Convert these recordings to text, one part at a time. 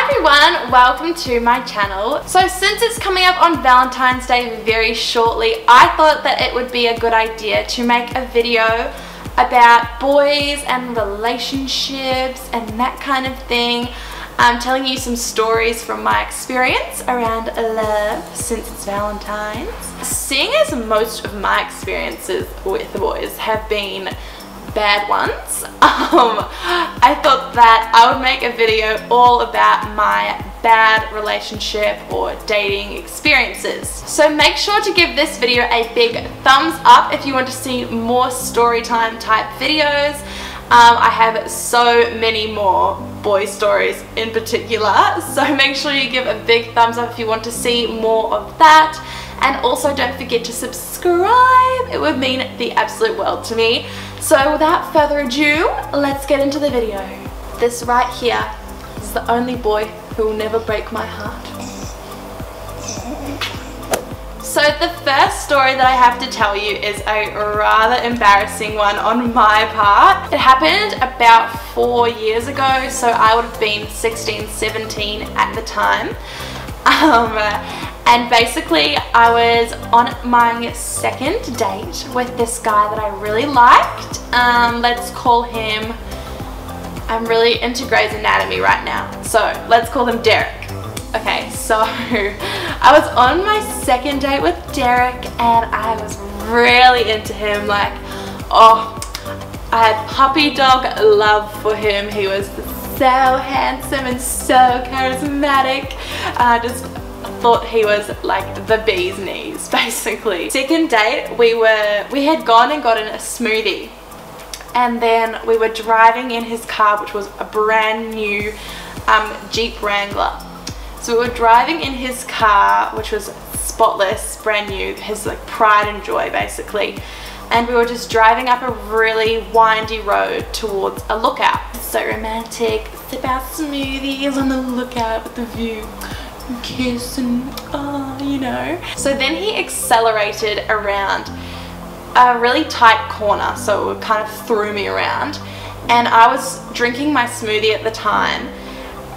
Hi everyone, welcome to my channel. So since it's coming up on Valentine's Day very shortly, I thought that it would be a good idea to make a video about boys and relationships and that kind of thing. I'm telling you some stories from my experience around love since it's Valentine's. Seeing as most of my experiences with the boys have been bad ones, I thought that I would make a video all about my bad relationship or dating experiences. So make sure to give this video a big thumbs up if you want to see more story time type videos. I have so many more boy stories in particular, so make sure you give a big thumbs up if you want to see more of that. And also don't forget to subscribe, it would mean the absolute world to me. So without further ado, let's get into the video. This right here is the only boy who will never break my heart. So the first story that I have to tell you is a rather embarrassing one on my part. It happened about 4 years ago, so I would have been 16, 17 at the time. And basically I was on my second date with this guy that I really liked. Let's call him, I'm really into Grey's Anatomy right now, so let's call him Derek. Okay, so I was on my second date with Derek and I was really into him. Like, oh, I had puppy dog love for him. He was so handsome and so charismatic. I just thought he was like the bee's knees, basically. Second date, we had gone and gotten a smoothie, and then we were driving in his car, which was a brand new Jeep Wrangler. So we were driving in his car, which was spotless, brand new, his like pride and joy basically. And we were just driving up a really windy road towards a lookout. So romantic, sip our smoothies on the lookout with the view, and kiss and you know. So then he accelerated around a really tight corner, so it kind of threw me around. And I was drinking my smoothie at the time,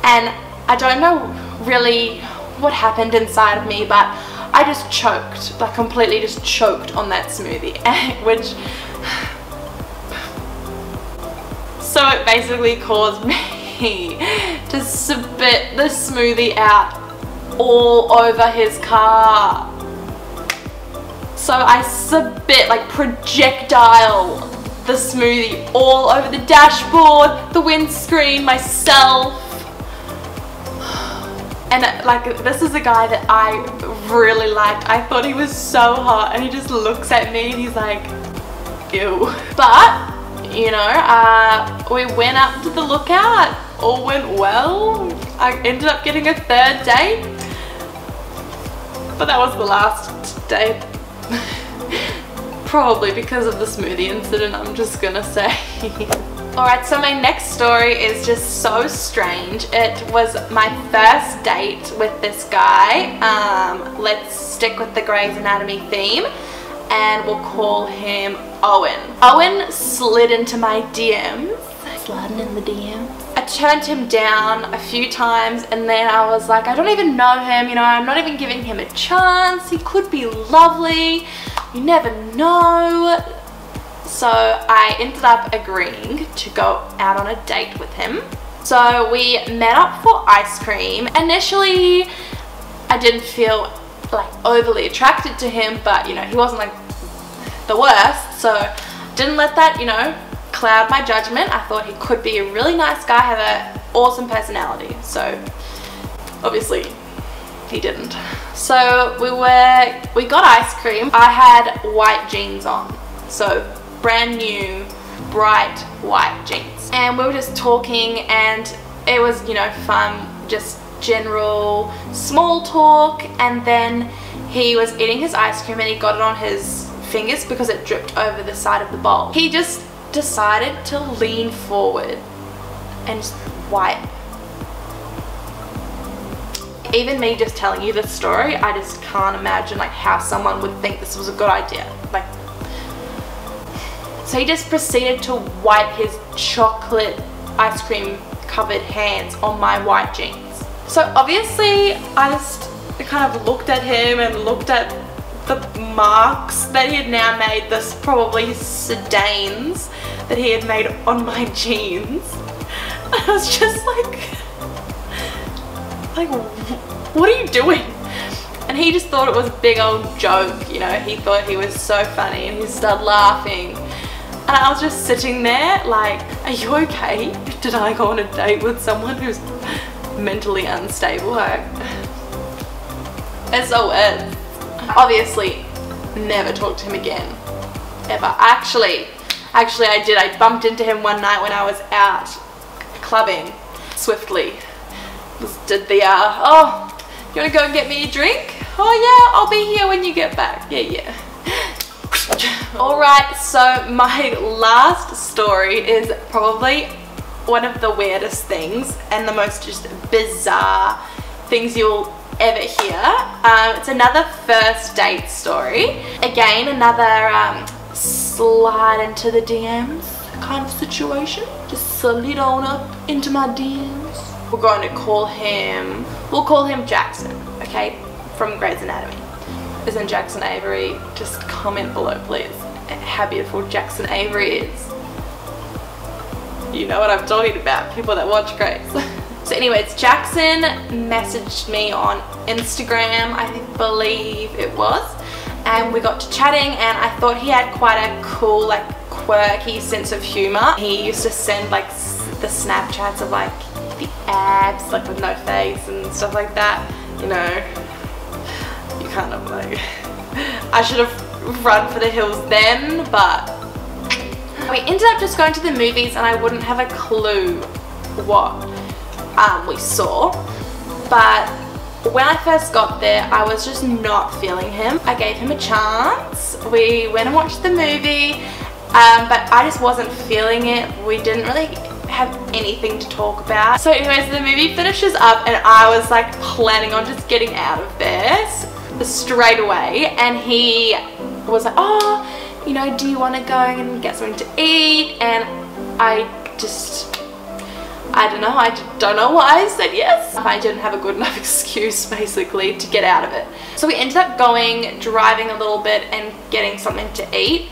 and I don't know really what happened inside of me, but I just choked, like completely just choked on that smoothie, which, so it basically caused me to spit the smoothie out all over his car. So I spit, like projectile, the smoothie all over the dashboard, the windscreen, myself. And like, this is a guy that I really liked. I thought he was so hot, and he just looks at me and he's like, ew. But, you know, we went up to the lookout, all went well. I ended up getting a third date, but that was the last date. Probably because of the smoothie incident, I'm just gonna say. Alright, so my next story is just so strange. It was my first date with this guy. Let's stick with the Grey's Anatomy theme, and we'll call him Owen. Owen slid into my DMs. Sliding in the DMs. I turned him down a few times, and then I was like, I don't even know him, you know, I'm not even giving him a chance. He could be lovely. You never know. So I ended up agreeing to go out on a date with him. So we met up for ice cream. Initially, I didn't feel like overly attracted to him, but you know, he wasn't like the worst. So didn't let that, you know, cloud my judgment. I thought he could be a really nice guy, have an awesome personality. So obviously he didn't. So we got ice cream. I had white jeans on. So brand new bright white jeans, and we were just talking, and it was, you know, fun, just general small talk. And then he was eating his ice cream and he got it on his fingers because it dripped over the side of the bowl. He just decided to lean forward and just wipe. Even me just telling you this story, I just can't imagine like how someone would think this was a good idea. Like, so he just proceeded to wipe his chocolate ice cream covered hands on my white jeans. So obviously I just kind of looked at him and looked at the marks that he had now made, this probably stains that he had made on my jeans. I was just like, what are you doing? And he just thought it was a big old joke, you know, he thought he was so funny and he started laughing. And I was just sitting there like, are you okay? Did I go on a date with someone who's mentally unstable? SOS. Obviously, never talked to him again, ever. Actually I did. I bumped into him one night when I was out clubbing swiftly. Did the, oh, you want to go and get me a drink? Oh yeah, I'll be here when you get back. Yeah. Alright, so my last story is probably one of the weirdest things and the most just bizarre things you'll ever hear. It's another first date story. Again, another slide into the DMs kind of situation. Just slid on up into my DMs. We're going to call him, we'll call him Jackson, okay, from Grey's Anatomy. Isn't Jackson Avery? Just comment below please how beautiful Jackson Avery is. You know what I'm talking about, people that watch Grey's. So anyways, Jackson messaged me on Instagram, I believe it was, and we got to chatting and I thought he had quite a cool, like, quirky sense of humor. He used to send like the Snapchats of like the abs, like with no face and stuff like that, you know. You kind of like, I should have run for the hills then, but we ended up just going to the movies and I wouldn't have a clue what we saw. But when I first got there, I was just not feeling him. I gave him a chance. We went and watched the movie, but I just wasn't feeling it. We didn't really have anything to talk about. So anyways, the movie finishes up and I was like planning on just getting out of there straight away, and he was like, oh, you know, do you want to go and get something to eat? And I don't know why I said yes. I didn't have a good enough excuse basically to get out of it. So we ended up driving a little bit and getting something to eat.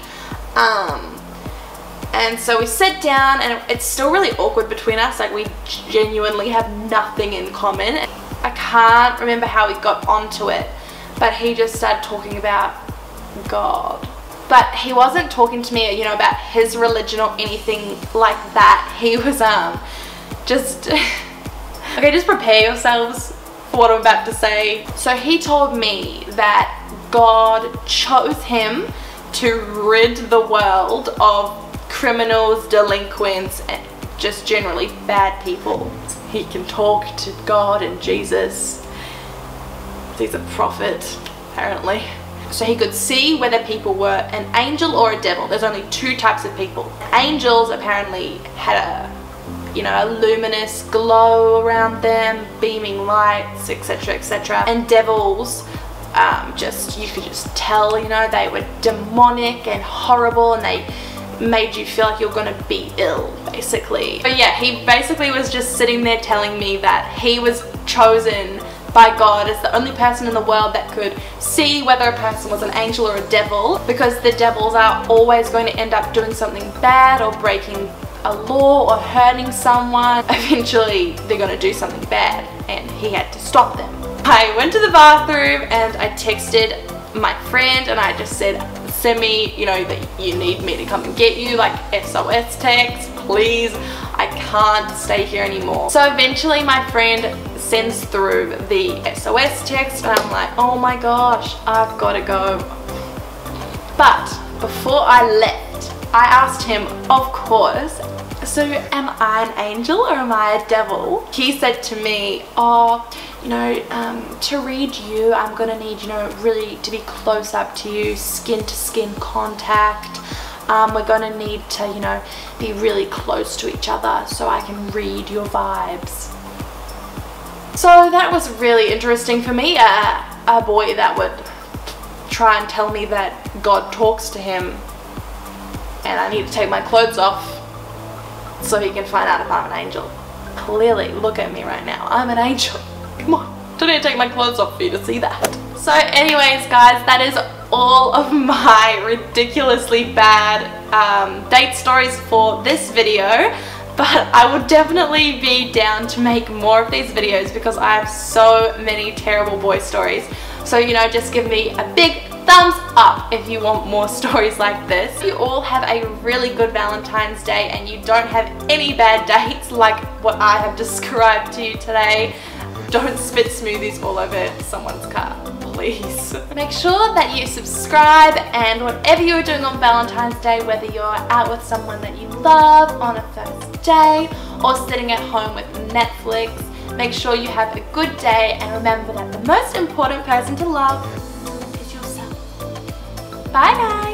And so we sat down and it's still really awkward between us, like we genuinely have nothing in common. I can't remember how we got onto it, but he just started talking about God. But he wasn't talking to me, you know, about his religion or anything like that. He was just okay, just prepare yourselves for what I'm about to say. So he told me that God chose him to rid the world of criminals, delinquents, and just generally bad people. He can talk to God and Jesus. He's a prophet, apparently. So he could see whether people were an angel or a devil. There's only two types of people. Angels apparently had a, you know, a luminous glow around them, beaming lights, etc, etc. And devils, you could just tell, you know, they were demonic and horrible, and they made you feel like you're gonna be ill, basically. But yeah, he basically was just sitting there telling me that he was chosen by God as the only person in the world that could see whether a person was an angel or a devil, because the devils are always going to end up doing something bad or breaking a law or hurting someone. Eventually they're going to do something bad and he had to stop them. I went to the bathroom and I texted my friend and I just said, send me, you know, that you need me to come and get you, like SOS text, please, I can't stay here anymore. So eventually my friend sends through the SOS text and I'm like, oh my gosh, I've got to go. But before I left, I asked him, of course, so am I an angel or am I a devil? He said to me, oh, you know, to read you, I'm gonna need, you know, really to be close up to you, skin to skin contact. We're gonna need to, you know, be really close to each other so I can read your vibes. So that was really interesting for me, a boy that would try and tell me that God talks to him and I need to take my clothes off so he can find out if I'm an angel. Clearly, look at me right now, I'm an angel. Don't need to take my clothes off for you to see that. So anyways guys, that is all of my ridiculously bad date stories for this video. But I would definitely be down to make more of these videos because I have so many terrible boy stories. So, you know, just give me a big thumbs up if you want more stories like this. If you all have a really good Valentine's Day and you don't have any bad dates like what I have described to you today, don't spit smoothies all over someone's car, please. Make sure that you subscribe, and whatever you're doing on Valentine's Day, whether you're out with someone that you love on a first date or sitting at home with Netflix, make sure you have a good day, and remember that the most important person to love is yourself. Bye guys!